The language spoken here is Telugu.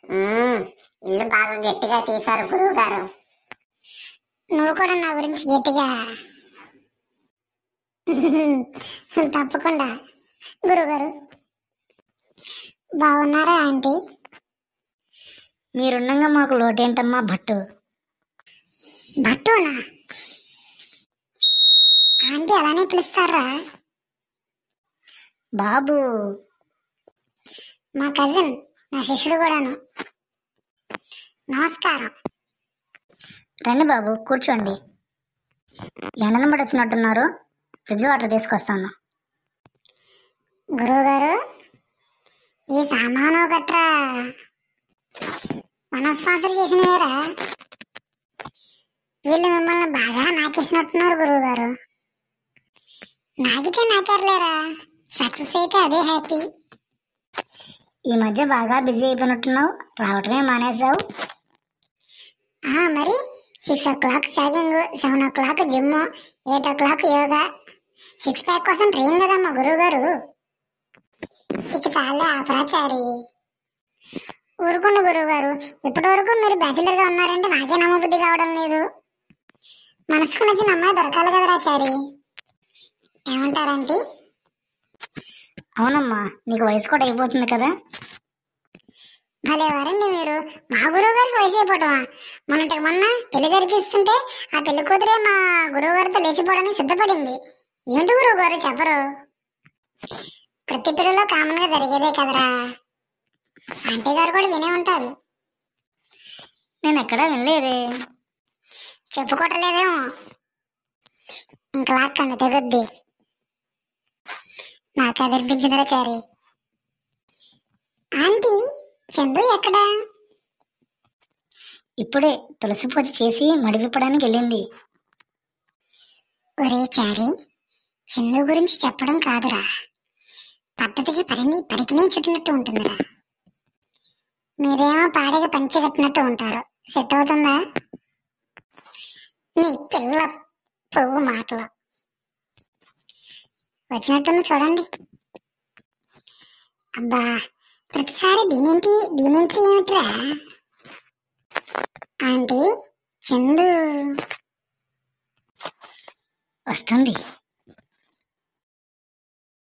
మ్మ్, ఇల్లు బాగా గట్టిగా తీశారు గురువు గారు. నువ్వు కూడా నా గురించి గట్టిగా. తప్పకుండా గురుగారు. బాగున్నారా ఆంటీ? మీరుండగా మాకు లోటేంటమ్మా భట్టు. భట్టునా? ఆంటీ అలానే పిలుస్తారా? బాబు మా కజిన్, నా శిష్యుడు కూడాను. నమస్కారం. రండి బాబు, కూర్చోండి. ఎండను బడి వచ్చినట్టున్నారు, ఫ్రిడ్జ్ వాటర్ తీసుకొస్తాను. గురువుగారు, ఈ సామాను గట్రా మనం స్పాన్సర్ చేసినవేరా? వీళ్ళు మిమ్మల్ని బాగా నాకేసినట్టున్నారు గురువుగారు. నాకితే నాకేర్లేరా, సక్సెస్ అయితే అదే హ్యాపీ. ఈ మధ్య బాగా బిజీ అయిపోయినట్టున్నావు, రావటమే మానేసావు. మరి 6 o'clock jogging, 7 o'clock gym, 8 o'clock yoga, 6 pack కోసం ట్రైన్ కదమ్మా గురువు గారు. ఇక చాలా అపరాచారి. ఊరుకోండి గురువు గారు, ఇప్పటి వరకు మీరు బ్యాచులర్ గా ఉన్నారంటే నాకే నమ్మబుద్ధి కావడం లేదు. మనసుకు నచ్చిన అమ్మాయి దొరకాలి కదరా చారి. ఏమంటారంటే? అవునమ్మా, నీకు వయసు కూడా అయిపోతుంది కదా. భలేవారండి మీరు. మా గురువు గారికి వయసు అయిపోవటమా? మొన్నటికి మొన్న పెళ్లి జరిపిస్తుంటే ఆ పెళ్లి కూతురే మా గురువు గారితో లేచిపోవడానికి సిద్ధపడింది. ఏంటి గురువు గారు చెప్పరు? ప్రతి పెళ్లిలో కామన్ గా జరిగేదే కదరా. ఆంటీ గారు కూడా వినే ఉంటారు. నేను ఎక్కడా వినలేదే. చెప్పుకోవట్లేదేమో. ఇంక లాక్కండి తెగొద్ది. నాకు అది అనిపించిందిరా చారి. ఆంటీ, చందు ఎక్కడా? ఇప్పుడే తులసి పూజ చేసి మడివిప్పడానికి వెళ్ళింది. ఒరే చారి, చందు గురించి చెప్పడం కాదురా, పద్ధతికి పరికినే చుట్టినట్టు ఉంటుందిరా. మీరేమో పాడకి పంచి కట్టినట్టు ఉంటారు. సెట్ అవుతుందా? నీ పిల్ల పువ్వు మాటలు వచ్చినట్టుంది చూడండి. అబ్బా, ప్రతిసారి దీనేంటి ఏమిట్రా? ఆంటీ, చందు వస్తుంది.